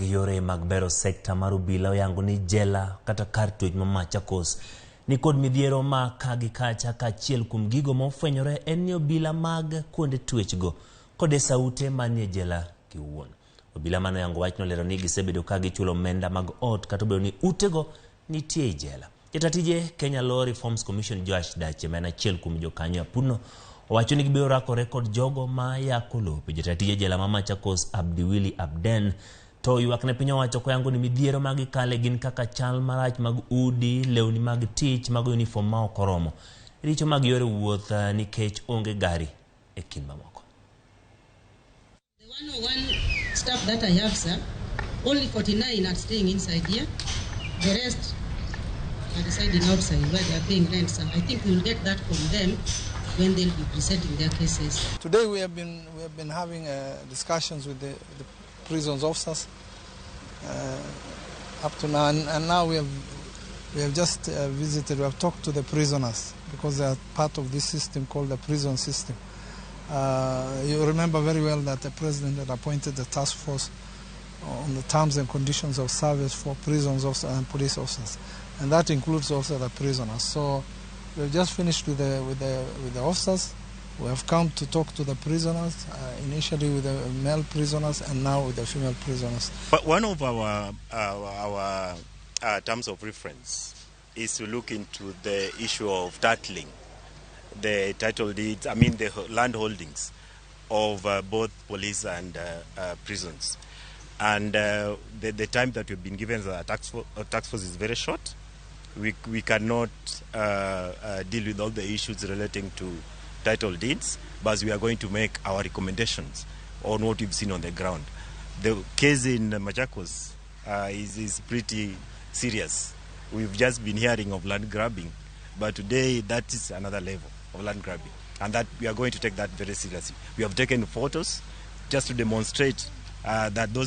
mag yore mag bero sekta mar Obila oyango ni jela kata kar twech ma Machakos ni kod midhiero ma kagi kacha ka achiel kuom gigo mofwenyore en ni Obila mag kuonde twechgo kode saute manie jela kiwuon. Obila mano yango wachno lero ni gisebedo ka gichulo omenda mag ot kata obedo ni utego nitie e jela. Jatatije Kenya Law Reforms Commission Josh Dache mena achiel kuom jokanyo apuno owacho ni gibiro rakore kod jogo ma yako lope. Jatatije jela ma Machakos Abdiwili Abden to ywak ne piny owacho koyango ni midhiero mag kale gin kaka chal marach mag udi, lewni mag tich, mag uniform ma ok oromo, richo mag yore wuoth nikech onge gari e kind mamoko. The 101 staff that I have, sir, only 49 are staying inside here. The rest are residing outside where they are paying rent, sir. I think we will get that from them when they'll be presenting their cases. Today we have been having discussions with the prisons officers up to now, and now we have just visited. We have talked to the prisoners because they are part of this system called the prison system. You remember very well that the president had appointed a task force on the terms and conditions of service for prisons officers and police officers, and that includes also the prisoners. So we've just finished with the officers. We have come to talk to the prisoners, initially with the male prisoners and now with the female prisoners. But one of our terms of reference is to look into the issue of titling the title deeds, the land holdings of both police and prisons. And the time that we've been given as a task force is very short. We cannot deal with all the issues relating to title deeds, but we are going to make our recommendations on what we've seen on the ground. The case in Machakos is pretty serious. We've just been hearing of land grabbing, but today that is another level of land grabbing, and that we are going to take that very seriously. We have taken photos just to demonstrate that those